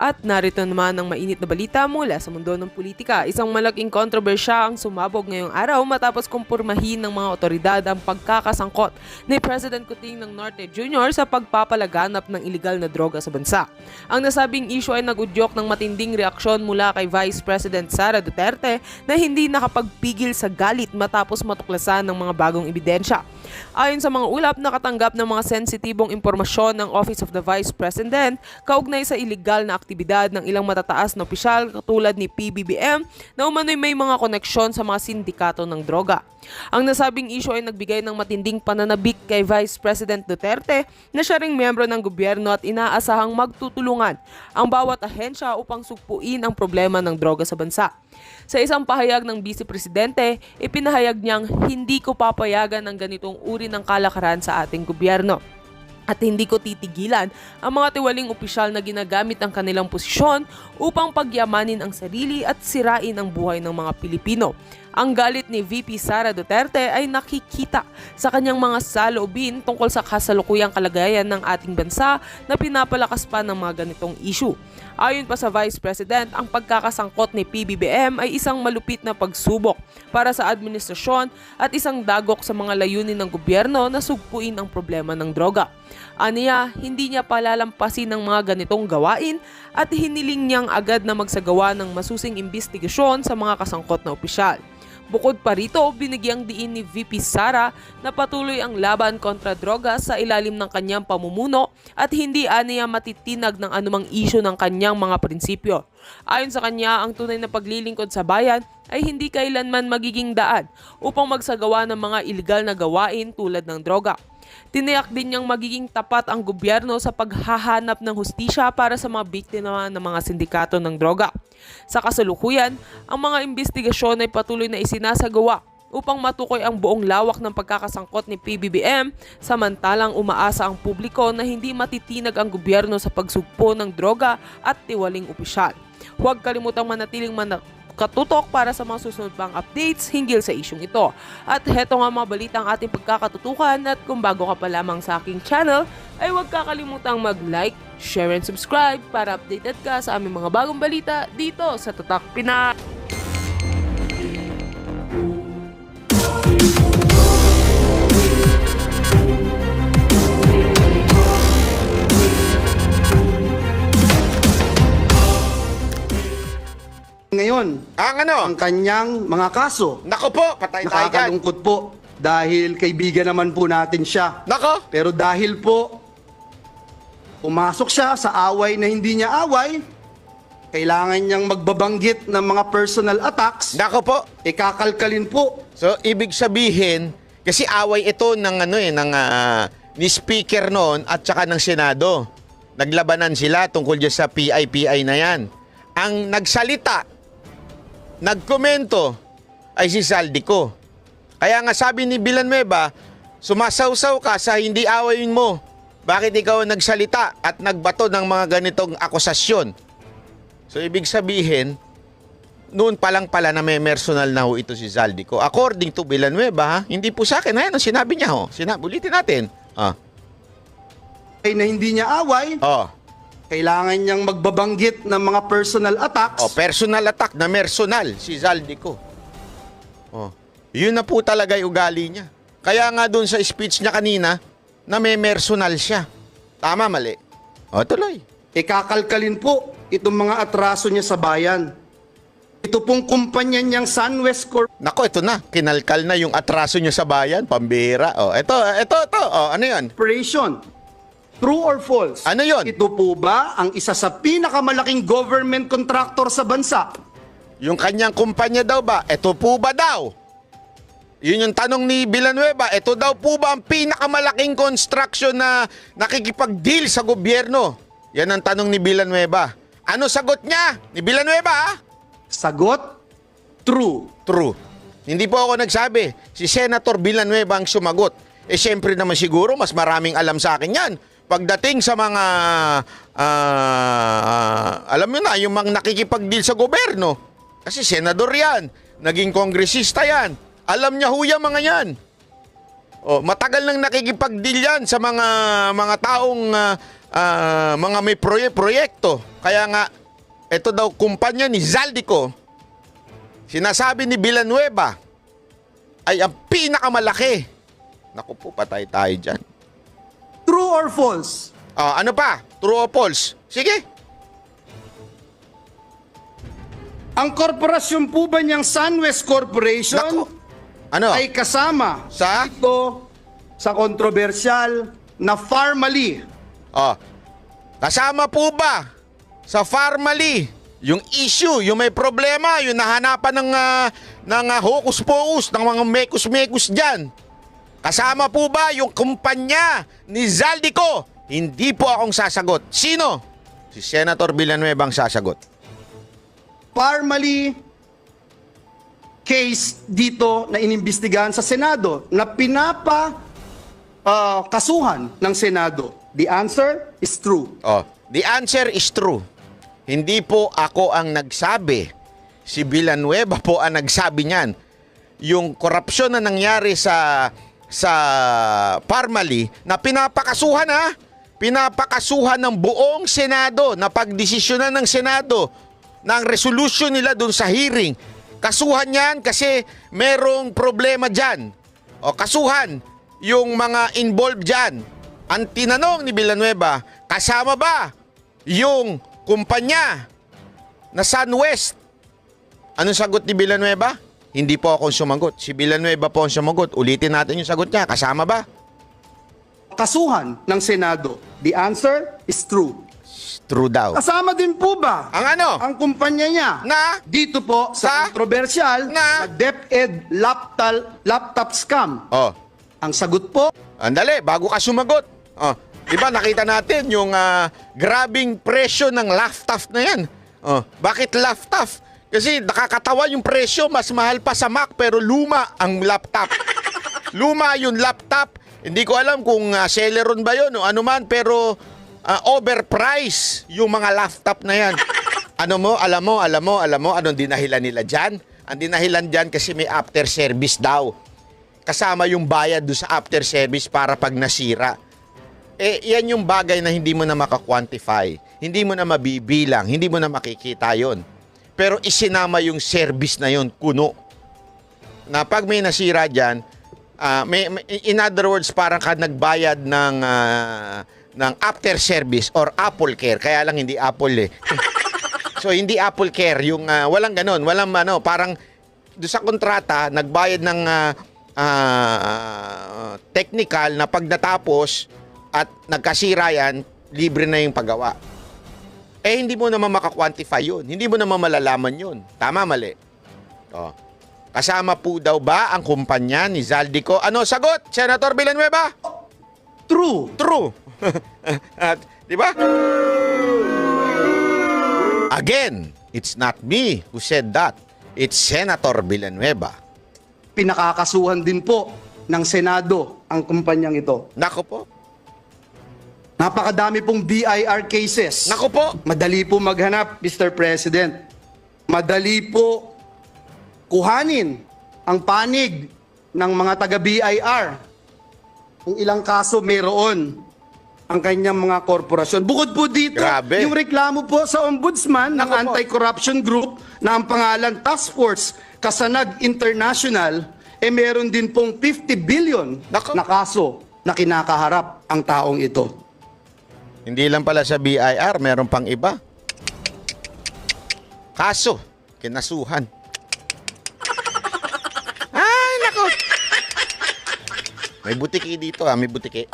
At narito naman ang mainit na balita mula sa mundo ng politika. Isang malaking kontrobersya ang sumabog ngayong araw matapos kumpirmahin ng mga otoridad ang pagkakasangkot ni President Kuting ng Norte Jr. sa pagpapalaganap ng iligal na droga sa bansa. Ang nasabing issue ay nag-udyok ng matinding reaksyon mula kay Vice President Sara Duterte na hindi nakapagpigil sa galit matapos matuklasan ng mga bagong ebidensya. Ayon sa mga ulap, nakatanggap ng mga sensitibong impormasyon ng Office of the Vice President kaugnay sa iligal na aktibidad ng ilang matataas na opisyal katulad ni PBBM na umano'y may mga koneksyon sa mga sindikato ng droga. Ang nasabing issue ay nagbigay ng matinding pananabik kay Vice President Duterte na siya ring miyembro ng gobyerno at inaasahang magtutulungan ang bawat ahensya upang sugpuin ang problema ng droga sa bansa. Sa isang pahayag ng Vice Presidente, ipinahayag niyang hindi ko papayagan ng ganitong uri ng kalakaran sa ating gobyerno. At hindi ko titigilan ang mga tiwaling opisyal na ginagamit ang kanilang posisyon upang pagyamanin ang sarili at sirain ang buhay ng mga Pilipino. Ang galit ni VP Sara Duterte ay nakikita sa kanyang mga saloobin tungkol sa kasalukuyang kalagayan ng ating bansa na pinapalakas pa ng mga ganitong issue. Ayon pa sa Vice President, ang pagkakasangkot ni PBBM ay isang malupit na pagsubok para sa administrasyon at isang dagok sa mga layunin ng gobyerno na sugpuin ang problema ng droga. Aniya, hindi niya palalampasin ng mga ganitong gawain at hiniling niyang agad na magsagawa ng masusing imbestigasyon sa mga kasangkot na opisyal. Bukod pa rito, binigyang diin ni VP Sara na patuloy ang laban kontra droga sa ilalim ng kanyang pamumuno at hindi aniya matitinag ng anumang isyu ng kanyang mga prinsipyo. Ayon sa kanya, ang tunay na paglilingkod sa bayan ay hindi kailanman magiging daan upang magsagawa ng mga iligal na gawain tulad ng droga. Tiniyak din niyang magiging tapat ang gobyerno sa paghahanap ng hustisya para sa mga biktima ng mga sindikato ng droga. Sa kasalukuyan, ang mga investigasyon ay patuloy na isinasagawa upang matukoy ang buong lawak ng pagkakasangkot ni PBBM, samantalang umaasa ang publiko na hindi matitinag ang gobyerno sa pagsugpo ng droga at tiwaling opisyal. Huwag kalimutang manatiling katutok para sa mga susunod pang updates hinggil sa isyong ito. At heto nga mga balita ang ating pagkakatutukan at kung bago ka pa lamang sa aking channel, ay huwag kakalimutang mag-like, share and subscribe para updated ka sa aming mga bagong balita dito sa Tatak Pinas. Ngayon, ang kanyang mga kaso. Nako po, patay tayo dyan. Nakakalungkot po dahil kaibigan naman po natin siya. Nako. Pero dahil po pumasok siya sa away na hindi niya away, kailangan niyang magbabanggit ng mga personal attacks. Nako po. Ikakalkalin po. So, ibig sabihin, kasi away ito ng ni speaker noon at saka ng Senado. Naglabanan sila tungkol dyan sa PI na yan. Ang nagsalita, nagkomento ay si Zaldico. Kaya nga sabi ni Villanueva, sumasawsaw ka sa hindi awayin mo. Bakit ikaw nagsalita at nagbato ng mga ganitong akusasyon? So ibig sabihin, noon pa lang pala na may personal na ho ito si Zaldico. According to Villanueva, hindi po sa akin. Ayan ang sinabi niya ho. Ulitin natin. Na hindi niya away. Kailangan niyang magbabanggit ng mga personal attacks. Personal attack na personal si Zaldico. Yun na po talaga yung ugali niya. Kaya nga doon sa speech niya kanina, na may personal siya. Tama, mali? Tuloy. Ikakalkalin po itong mga atraso niya sa bayan. Ito pong kumpanya niyang SunWest Corp. Nako, ito na. Kinalkal na yung atraso niya sa bayan. Pambira. Ito. Ano yan? Corporation. True or false? Ano yon? Ito po ba ang isa sa pinakamalaking government contractor sa bansa? Yung kanyang kumpanya daw ba? Ito po ba daw? Yun yung tanong ni Villanueva. Ito daw po ba ang pinakamalaking construction na nakikipag-deal sa gobyerno? Yan ang tanong ni Villanueva. Ano sagot niya ni Villanueva? Sagot? True. True. Hindi po ako nagsabi. Si Senator Villanueva ang sumagot. Siyempre naman siguro mas maraming alam sa akin yan. Pagdating sa mga, alam mo na, yung mga nakikipag-deal sa gobyerno. Kasi senador yan, naging kongresista yan. Alam niya ho yung mga yan. matagal nang nakikipag-deal yan sa mga taong mga may proyekto. Kaya nga, ito daw kumpanya ni Zaldico, sinasabi ni Villanueva, ay ang pinakamalaki. Naku po, patay tayo dyan. True or false? Ano pa? True or false? Sige. Ang korporasyon po ba niyang SunWest Corporation Naku. Ano? ay kasama Sa? dito sa kontrobersyal na Farmally? Kasama po ba sa Farmally yung issue, yung may problema, yung nahanapan ng hokus-pokus, ng mga mekus-mekus dyan? Kasama po ba yung kumpanya ni Zaldico? Hindi po akong sasagot. Sino? Si Senator Villanueva ang sasagot. Farmally case dito na inimbestigahan sa Senado na kasuhan ng Senado. The answer is true. The answer is true. Hindi po ako ang nagsabi. Si Villanueva po ang nagsabi niyan. Yung korupsyon na nangyari sa Farmally na pinapakasuhan ng buong Senado, na pagdesisyonan ng Senado ng resolution nila dun sa hearing. Kasuhan yan kasi merong problema dyan. Kasuhan yung mga involved dyan. Ang tinanong ni Villanueva, kasama ba yung kumpanya na SunWest? Anong sagot ni Villanueva? Hindi po ako sumagot. Si Villanueva po ang sumagot. Ulitin natin yung sagot niya. Kasama ba? Kasuhan ng Senado. The answer is true. True daw. Kasama din po ba Ang ano? ang kumpanya niya Na? dito po sa kontrobersyal Na? na DepEd laptop scam? Ang sagot po, Andali, bago ka sumagot. Diba nakita natin yung grabing presyo ng laptop na yan. Bakit laptop? Kasi nakakatawa yung presyo, mas mahal pa sa Mac pero luma ang laptop. Luma yung laptop. Hindi ko alam kung Celeron ba yun o ano man, pero overpriced yung mga laptop na yan. Alam mo, anong dinahilan nila dyan? Ang dinahilan dyan kasi may after service daw. Kasama yung bayad doon sa after service para pag nasira. Yan yung bagay na hindi mo na makakwantify. Hindi mo na mabibilang. Hindi mo na makikita yon. Pero isinama yung service na yon, kuno. Na pag may nasira dyan, in other words, parang ka nagbayad ng after service or Apple Care. Kaya lang hindi Apple eh. So hindi Apple Care. Yung walang ganon. Walang parang doon sa kontrata, nagbayad ng technical na pag natapos at nagkasira yan, libre na yung paggawa. Hindi mo naman makakwantify yun. Hindi mo naman malalaman yun. Tama, mali? Kasama po daw ba ang kumpanya ni Zaldico? Ano sagot, Senator Villanueva? true. True. Di ba? Again, it's not me who said that. It's Senator Villanueva. Pinakakasuhan din po ng Senado ang kumpanyang ito. Nako po. Napakadami pong BIR cases. Nako po. Madali po maghanap, Mr. President. Madali po kuhanin ang panig ng mga taga-BIR. Kung ilang kaso mayroon ang kanyang mga korporasyon. Bukod po dito, Grabe. yung reklamo po sa ombudsman ng Nako po. anti-corruption group na ang pangalan Task Force Kasanag International, meron din pong 50 billion Nako. na kaso na kinakaharap ang taong ito. Hindi lang pala sa BIR, meron pang iba. Kaso, kinasuhan. Ay, nako. May butiki dito may butiki.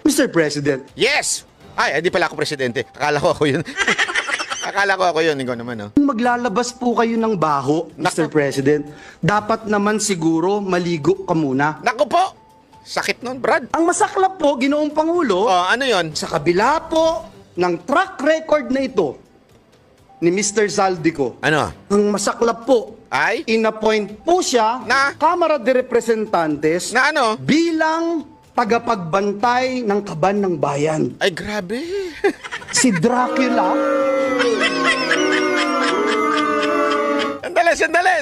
Mr. President, Yes! Ay, hindi pala ako presidente. Akala ko ako yun. Akala ko ako yun. Ikaw naman, no? kung maglalabas po kayo ng baho, Mr. Nako. President, dapat naman siguro maligo ka muna. Naku po! Sakit nun, Brad. Ang masaklap po, Ginoong Pangulo, Ano yun? sa kabila po ng track record na ito ni Mr. Zaldico, Ano? ang masaklap po, Ay? inappoint po siya Na? Kamara de Representantes Na ano? bilang tagapagbantay ng kaban ng bayan. Ay, grabe. Si Dracula,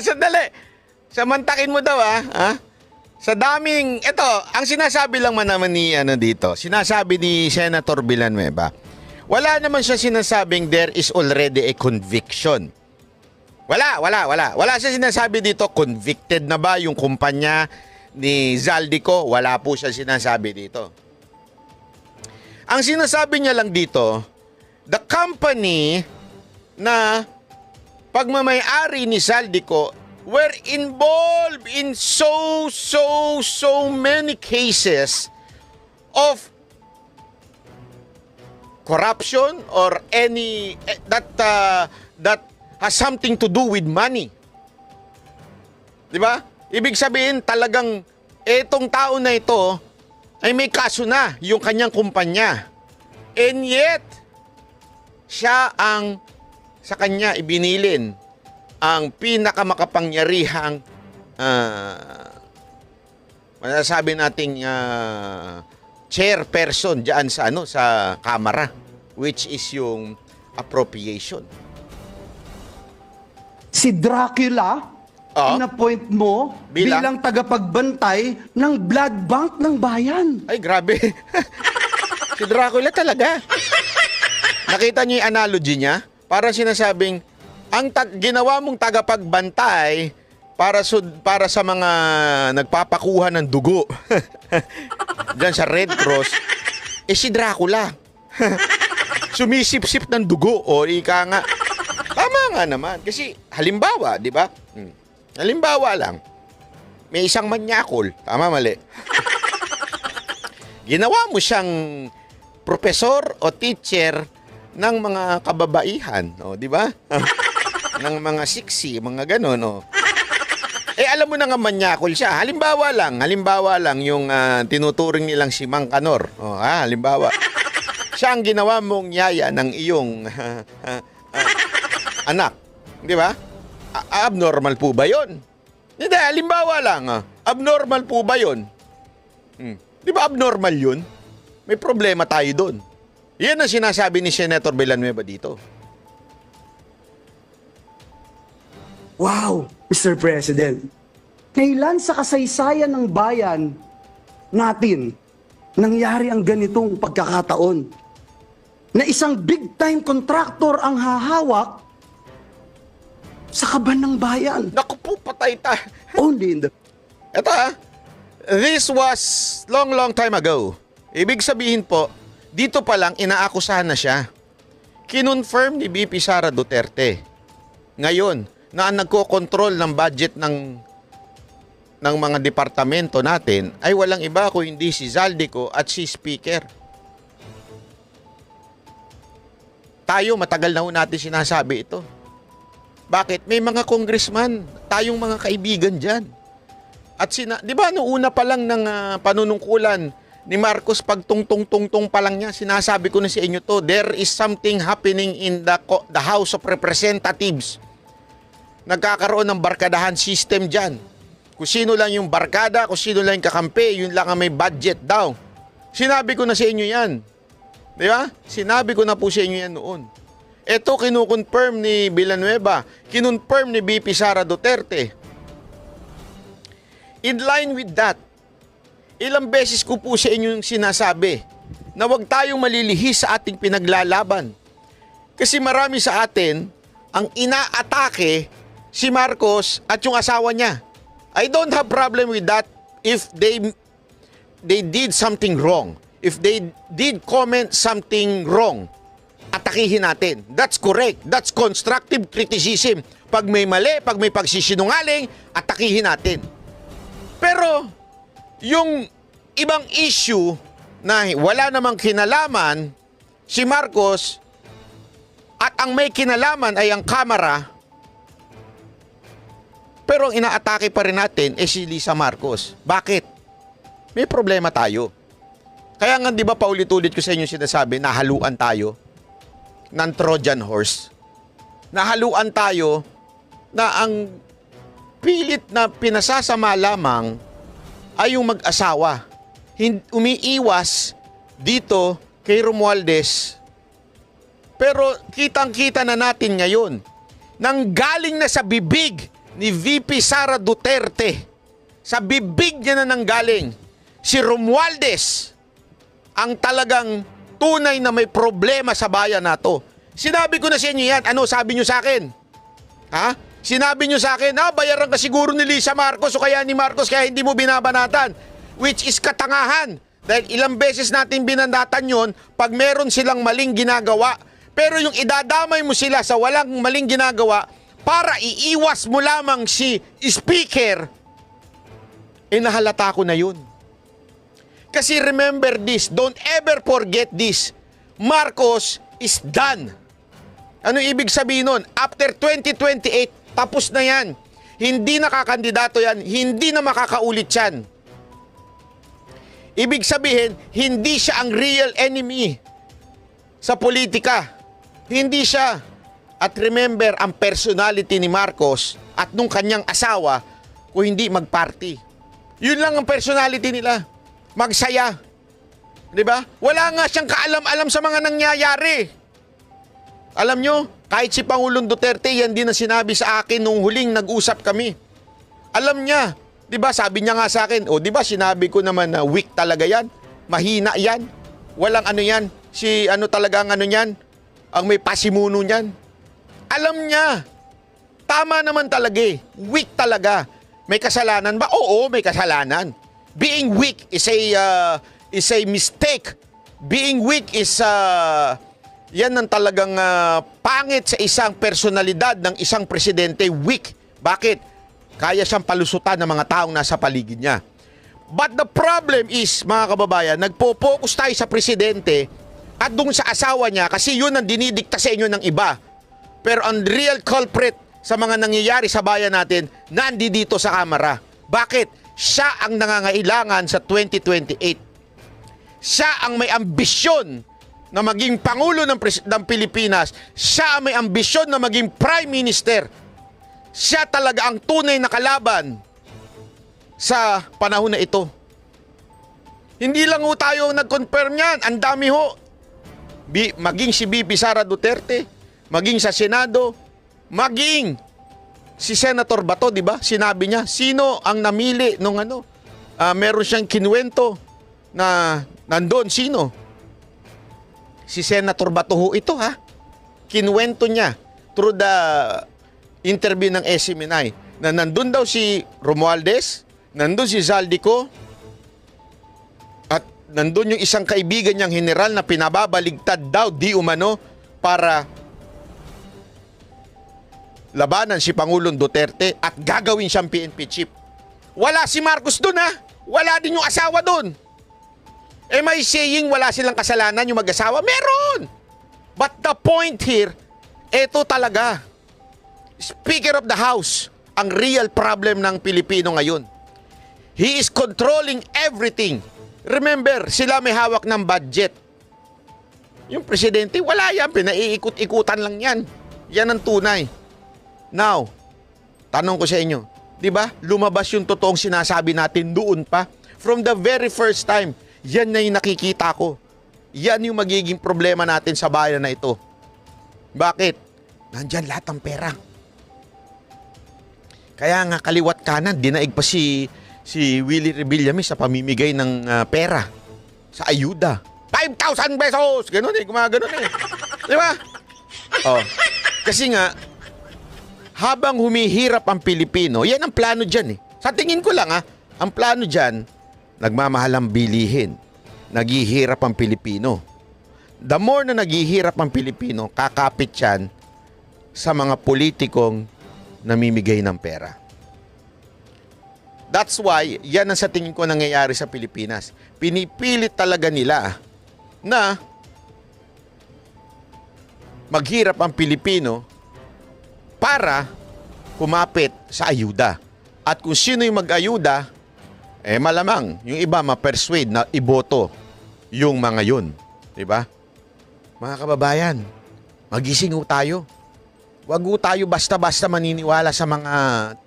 Sandali. Samantakin mo daw ha? Sa daming, ito, ang sinasabi lang man naman ni dito, sinasabi ni Senator Villanueva, wala naman siya sinasabing there is already a conviction. Wala. Wala siya sinasabi dito, convicted na ba yung kumpanya ni Zaldico? Wala po siya sinasabi dito. Ang sinasabi niya lang dito, the company na pagmamay-ari ni Zaldico were involved in so many cases of corruption or any that has something to do with money. 'Di ba? Ibig sabihin talagang etong tao na ito ay may kaso na yung kanyang kumpanya. And yet siya ang sa kanya ibinilin ang pinakamakapangyarihang masasabi nating chairperson diyan sa sa Kamara, which is yung appropriation. Si Dracula, in-appoint mo bilang tagapagbantay ng blood bank ng bayan. Ay, grabe. Si Dracula talaga. Nakita niyo yung analogy niya? Para sinasabing, ang ginawa mong tagapagbantay para sa mga nagpapakuha ng dugo diyan sa Red Cross, si Dracula. Sumisip-sip ng dugo, o ika nga. Tama nga naman. Kasi, halimbawa, di ba? Halimbawa lang, may isang manyakol. Tama, mali. Ginawa mo siyang profesor o teacher ng mga kababaihan, o, di ba? Ng mga siksi, mga ganon, o. Alam mo na nga manyakol siya. Halimbawa lang yung tinuturing nilang si Mang Kanor. O, halimbawa. Siya ang ginawa mong yaya ng iyong anak. Di ba? Abnormal po ba yun? Hindi, halimbawa lang. Abnormal po ba yun? Di ba abnormal yun? May problema tayo doon. Yan ang sinasabi ni Senator Villanueva dito. Wow, Mr. President. Kailan sa kasaysayan ng bayan natin nangyari ang ganitong pagkakataon? Na isang big-time contractor ang hahawak sa kaban ng bayan. Naku po, patay ta. Only in the... Ito this was long time ago. Ibig sabihin po, dito pa lang inaakusahan na siya. Kinonfirm ni VP Sara Duterte ngayon na ang nagko-control ng budget ng mga departamento natin ay walang iba kung hindi si Zaldico at si Speaker. Tayo, matagal na ho natin sinasabi ito. Bakit? May mga congressman, tayong mga kaibigan dyan. At di ba noong una pa lang ng panunungkulan ni Marcos, pag tungtong pa lang niya, sinasabi ko na sa inyo to, there is something happening in the House of Representatives. Nagkakaroon ng barkadahan system dyan. Kung sino lang yung barkada, kung sino lang yung kakampi, yun lang ang may budget daw. Sinabi ko na sa inyo yan. Di ba? Sinabi ko na po sa inyo yan noon. Ito kinukonfirm ni Villanueva, kinonfirm ni VP Sara Duterte. In line with that, ilang beses ko po sa inyo yung sinasabi na huwag tayong malilihis sa ating pinaglalaban. Kasi marami sa atin ang inaatake si Marcos at yung asawa niya. I don't have problem with that if they did something wrong. If they did comment something wrong, atakihin natin. That's correct. That's constructive criticism. Pag may mali, pag may pagsisinungaling, atakihin natin. Pero, yung ibang issue na wala namang kinalaman si Marcos at ang may kinalaman ay ang Kamara, pero ang inaatake pa rin natin si Lisa Marcos. Bakit? May problema tayo. Kaya nga, di ba, paulit-ulit ko sa inyo sinasabi, nahaluan tayo ng Trojan horse. Nahaluan tayo na ang pilit na pinasasama lamang ay yung mag-asawa. Umiiwas dito kay Romualdez. Pero kitang-kita na natin ngayon, nang galing na sa bibig ni VP Sara Duterte, sa bibig niya na nanggaling, si Romualdez ang talagang tunay na may problema sa bayan nato. Sinabi ko na sa inyo yan. Ano sabi niyo sa akin? Ha? Sinabi niyo sa akin, bayaran ka siguro ni Lisa Marcos o kaya ni Marcos kaya hindi mo binabanatan. Which is katangahan. Dahil ilang beses natin binanatan yon pag meron silang maling ginagawa. Pero yung idadamay mo sila sa walang maling ginagawa para iiwas mo lamang si speaker, nahalata ko na yun. Kasi remember this, don't ever forget this. Marcos is done. Ano ibig sabihin nun? After 2028, tapos na yan. Hindi nakakandidato yan, hindi na makakaulit yan. Ibig sabihin, hindi siya ang real enemy sa politika. Hindi siya. At remember, ang personality ni Marcos at nung kanyang asawa, kung hindi magparty. Yun lang ang personality nila. Magsaya. Diba? Wala nga siyang kaalam-alam sa mga nangyayari. Alam nyo, kahit si Pangulong Duterte, yan din ang sinabi sa akin nung huling nag-usap kami. Alam niya. Diba? Sabi niya nga sa akin, diba sinabi ko naman na weak talaga yan? Mahina yan? Walang ano yan? Si ano talaga ang ano yan? Ang may pasimuno niyan. Alam niya. Tama naman talaga eh. Weak talaga. May kasalanan ba? Oo, may kasalanan. Being weak is a mistake. Being weak is yan ang talagang pangit sa isang personalidad ng isang presidente. Weak. Bakit? Kaya siyang palusutan ng mga taong nasa paligid niya. But the problem is, mga kababayan, nagpo-focus tayo sa presidente at dun sa asawa niya kasi yun ang dinidikta sa inyo ng iba. Pero ang real culprit sa mga nangyayari sa bayan natin, nandi dito sa kamera. Bakit? Siya ang nangangailangan sa 2028. Siya ang may ambisyon na maging Pangulo ng Pilipinas. Siya ang may ambisyon na maging Prime Minister. Siya talaga ang tunay na kalaban sa panahon na ito. Hindi lang ho tayo nag-confirm yan. Ang dami ho. Maging si VP Sara Duterte, maging sa Senado, maging si Senator Bato, di ba? Sinabi niya, sino ang namili nung ano? Meron siyang kinuwento na nandun. Sino? Si Senator Bato ho ito, ha? Kinuwento niya through the interview ng SMNI na nandun daw si Romualdez, nandun si Zaldico, at nandun yung isang kaibigan niyang general na pinababaligtad daw di umano para labanan si Pangulong Duterte at gagawin siyang PNP chief. Wala si Marcos dun, ha? Wala din yung asawa dun. Am I saying wala silang kasalanan yung mag-asawa? Meron! But the point here, eto talaga. Speaker of the House, ang real problem ng Pilipino ngayon. He is controlling everything. Remember, sila may hawak ng budget. Yung presidente, wala yan. Pinaiikot-ikutan lang yan. Yan ang tunay. Now, tanong ko sa inyo, di ba? Lumabas yung totoong sinasabi natin doon pa. From the very first time, yan na yung nakikita ko. Yan yung magiging problema natin sa bayan na ito. Bakit? Nandyan lahat ng pera. Kaya nga kaliwat kanan, dinaig pa si Willie Revillames sa pamimigay ng pera sa ayuda. 5,000 pesos! Ganun eh, gumagano'n eh. Di ba? Kasi nga, habang humihirap ang Pilipino, yan ang plano dyan eh. Sa tingin ko lang ang plano dyan, nagmamahal ang bilihin. Naghihirap ang Pilipino. The more na naghihirap ang Pilipino, kakapit yan sa mga politikong namimigay ng pera. That's why, yan ang sa tingin ko nangyayari sa Pilipinas. Pinipilit talaga nila na maghirap ang Pilipino para kumapit sa ayuda. At kung sino yung mag-ayuda, malamang yung iba ma-persuade na iboto yung mga yun. Diba? Mga kababayan, magising ho tayo. Wag ho tayo basta-basta maniniwala sa mga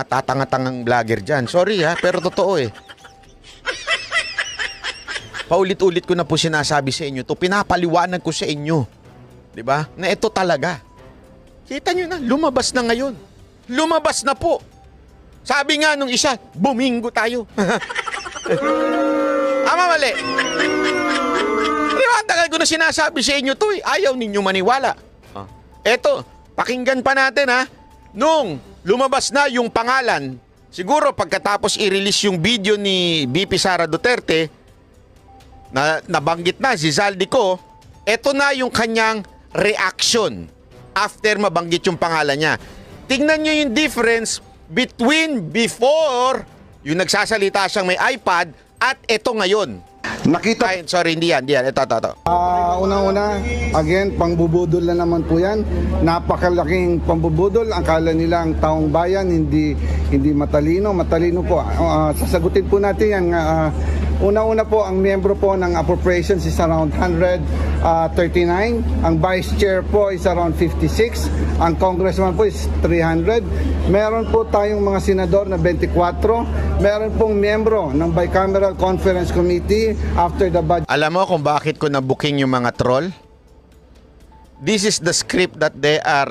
tatanga-tangang vlogger dyan. Sorry pero totoo eh. Paulit-ulit ko na po sinasabi sa inyo to, pinapaliwanag ko sa inyo. 'Di ba? Na ito talaga. Kita nyo na, lumabas na ngayon. lumabas na po. Sabi nga nung isa, bumingo tayo. Ama mali. Ang tagal ko na sinasabi sa inyo to eh. Ayaw ninyo maniwala. Eto, pakinggan pa natin ha. Nung lumabas na yung pangalan, siguro pagkatapos i-release yung video ni VP Sara Duterte, na nabanggit na si Zaldico, eto na yung kanyang reaction after mabanggit yung pangalan niya. Tingnan nyo yung difference between before, yung nagsasalita siyang may iPad, at eto ngayon. Nakita Ay, sorry, hindi yan. Ito. Una-una, again, pangbubudol na naman po yan. Napakalaking pangbubudol. Akala nila ang taong bayan hindi matalino. Matalino po. Sasagutin po natin yan. Una-una po, ang miyembro po ng appropriations is around 139. Ang vice chair po is around 56. Ang congressman po is 300. Meron po tayong mga senador na 24. Meron pong miyembro ng Bicameral Conference Committee after the budget. Alam mo kung bakit ko na-booking yung mga troll? This is the script that they are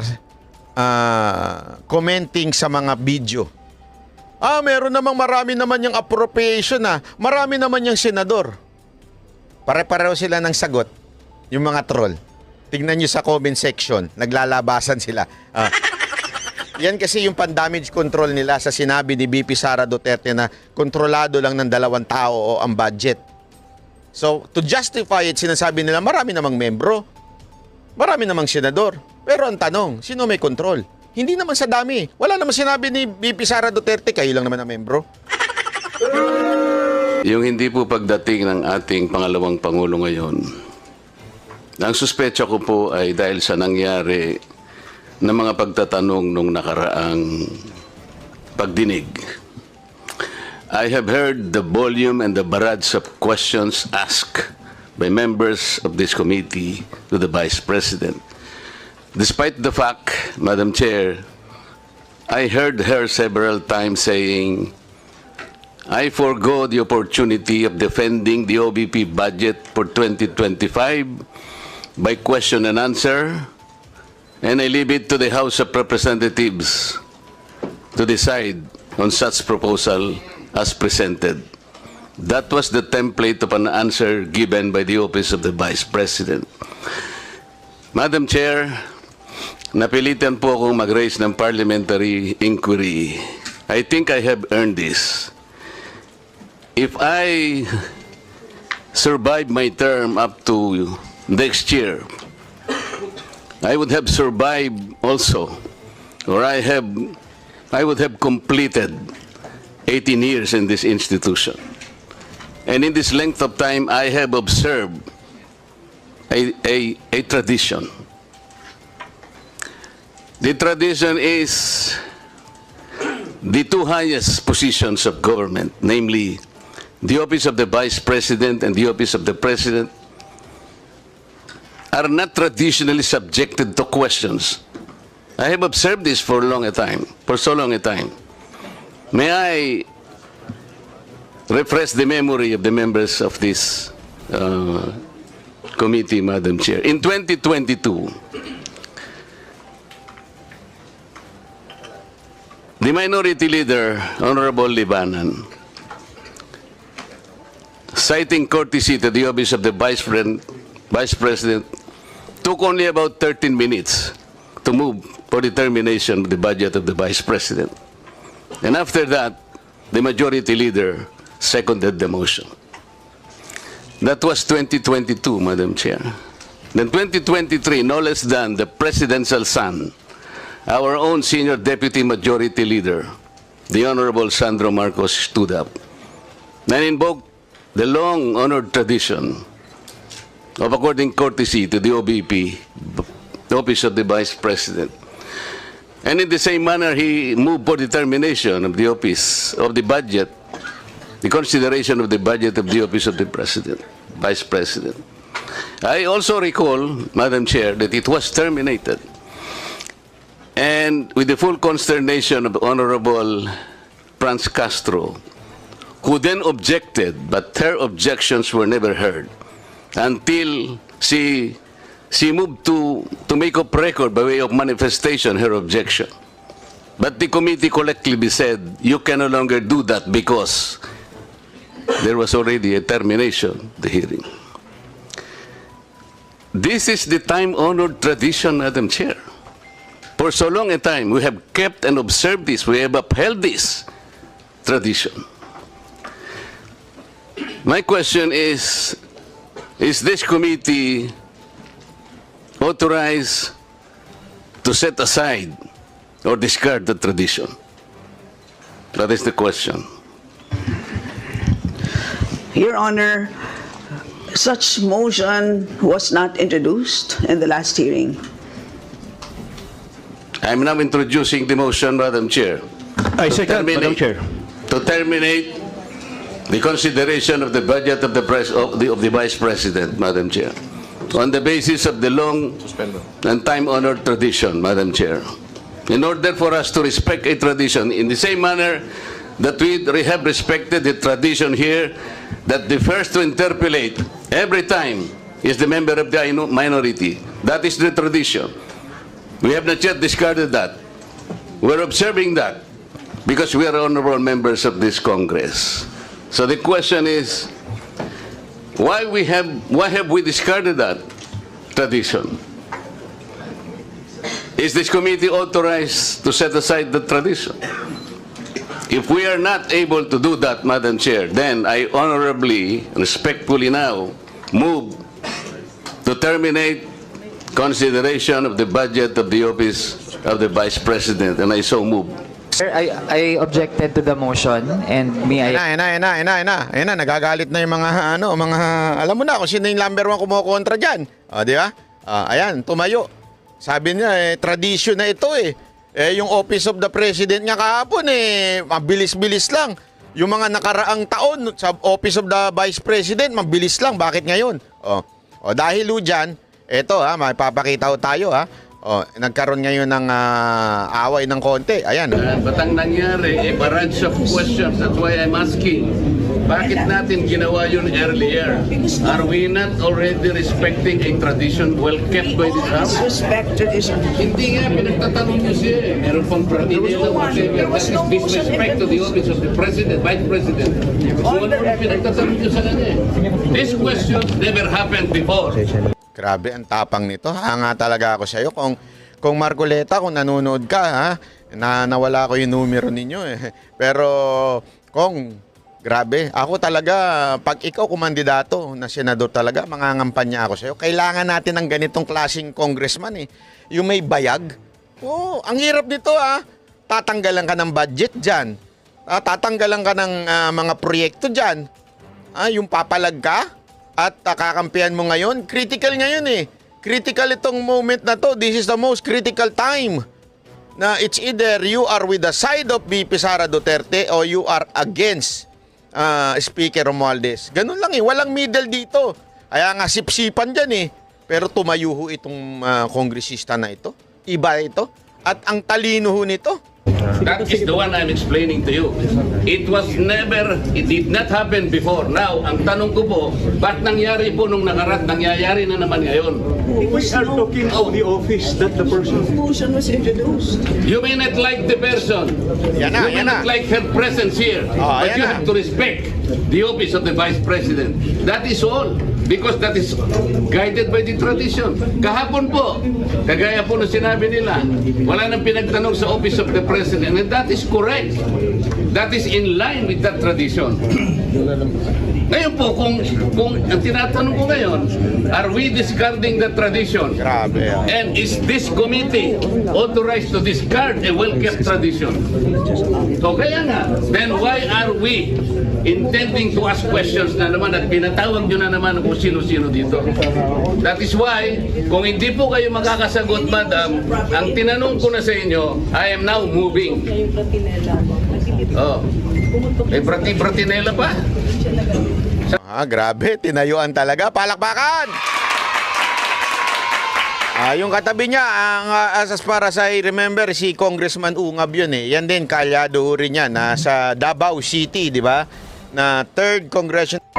commenting sa mga video. Meron namang marami naman yung appropriation marami naman yung senador. Pare-pareho sila ng sagot, yung mga troll. Tignan nyo sa comment section, naglalabasan sila. Yan kasi yung pan-damage control nila sa sinabi ni VP Sara Duterte na kontrolado lang ng 2 tao o ang budget. So, to justify it, sinasabi nila marami namang membro, marami namang senador. Pero ang tanong, sino may control? Hindi naman sa dami. Wala naman sinabi ni VP Sara Duterte, kayo lang naman ang membro. Yung hindi po pagdating ng ating pangalawang Pangulo ngayon, ang suspecha ko po ay dahil sa nangyari na mga pagtatanong nung nakaraang pagdinig. I have heard the volume and the barrage of questions asked by members of this committee to the Vice President. Despite the fact, Madam Chair, I heard her several times saying, I forgo the opportunity of defending the OBP budget for 2025 by question and answer, and I leave it to the House of Representatives to decide on such proposal as presented. That was the template of an answer given by the Office of the Vice President. Madam Chair, napilitan po akong mag-raise ng parliamentary inquiry. I think I have earned this. If I survive my term up to next year, I would have survived also, or I would have completed 18 years in this institution. And in this length of time, I have observed a tradition. The tradition is the 2 highest positions of government, namely the Office of the Vice President and the Office of the President, are not traditionally subjected to questions. I have observed this for so long a time. May I refresh the memory of the members of this committee, Madam Chair. In 2022, the Minority Leader, Honorable Libanan, citing courtesy to the Office of the Vice President, took only about 13 minutes to move for determination of the budget of the Vice President. And after that, the Majority Leader seconded the motion. That was 2022, Madam Chair. Then 2023, no less than the Presidential son, our own Senior Deputy Majority Leader, the Honorable Sandro Marcos, stood up and invoked the long-honored tradition of according courtesy to the OBP, the Office of the Vice President. And in the same manner, he moved for determination of the Office of the Budget, the consideration of the budget of the Office of the President, Vice President. I also recall, Madam Chair, that it was terminated. And with the full consternation of Honorable Franz Castro, who then objected, but her objections were never heard until she moved to make up record by way of manifestation her objection. But the committee collectively said, you can no longer do that because there was already a termination of the hearing. This is the time-honored tradition, Madam Chair. For so long a time, we have kept and observed this. We have upheld this tradition. My question is this committee authorized to set aside or discard the tradition? That is the question. Your Honor, such motion was not introduced in the last hearing. I'm now introducing the motion, Madam Chair. I second, Madam Chair. To terminate the consideration of the budget of the Vice President, Madam Chair, on the basis of the long and time-honored tradition, Madam Chair. In order for us to respect a tradition in the same manner that we have respected the tradition here, that the first to interpolate every time is the member of the minority. That is the tradition. We have not yet discarded that. We're observing that because we are honorable members of this Congress. So the question is, why have we discarded that tradition? Is this committee authorized to set aside the tradition? If we are not able to do that, Madam Chair, then I honorably, respectfully now move to terminate consideration of the budget of the office of the Vice President, and I so move. Sir, I objected to the motion and may I... Ayan na, nagagalit na yung mga, alam mo na kung sino yung number 1 kumukontra dyan. O, di ba? Ayan, tumayo. Sabi niya, tradition na ito eh. Yung Office of the President nga kahapon mabilis-bilis lang. Yung mga nakaraang taon sa Office of the Vice President, mabilis lang. Bakit ngayon? O dahil dyan, eto may papakita tayo nagkaroon ngayon ng away ng konti. Ayan. But ang nangyari, a barrage of questions. That's why I'm asking, bakit natin ginawa yun earlier? Are we not already respecting a tradition well kept by this House? Disrespect tradition. Hindi nga, pinagtatanong niyo siya eh. Meron pang pratidela, whatever. That is disrespect to the office of the President, Vice President. Kung ano pinagtatanong niyo sa kanya eh. These questions never happened before. Grabe ang tapang nito. Hanga talaga ako sa iyo. Kung Marcoleta, kung nanonood ka, nawala ko yung numero ninyo eh. Pero kung grabe, ako talaga, pag ikaw kumandidato na senador talaga, mangangampanya ako sa iyo. Kailangan natin ng ganitong klaseng congressman eh. Yung may bayag. Ang hirap nito Tatanggalan ka ng budget dyan. Tatanggalan ka ng mga proyekto dyan. Yung papalag ka at kakampihan mo ngayon. Critical ngayon eh. Critical itong moment na to. This is the most critical time. Na it's either you are with the side of VP Sara Duterte or you are against Speaker Romualdez. Ganun lang eh. Walang middle dito. Kaya nga sipsipan dyan eh. Pero tumayo ho itong kongresista na ito. Iba ito. At ang talino ho nito. That is the one I'm explaining to you. It did not happen before. Now, ang tanong ko po, ba't nangyari po nung nangyayari na naman ngayon? We are talking of the office, that the person. Motion was introduced. You may not like the person. Yan na, You may yan na. not like her presence here. But yan you na. have to respect the office of the Vice President. That is all. Because that is guided by the tradition. Kahapon po, kagaya po na sinabi nila, wala nang pinagtanong sa office of the President. And that is correct. That is in line with that tradition. Ngayon po, kung ang tinatanong ko ngayon, are we discarding the tradition? Grabe. And is this committee authorized to discard a well-kept tradition? So kaya nga, then why are we intending to ask questions na naman at pinatawag nyo na naman kung sino-sino dito? That is why, kung hindi po kayo makakasagot, Madam, ang tinanong ko na sa inyo, I am now moving. May brati-bratinela pa. Grabe, tinayuan talaga. Palakpakan! Yung katabi niya, as far as I remember, si Congressman Ungab yun eh. Yan din, kalyado rin yan. Nasa Davao City, di ba? Na 3rd Congressional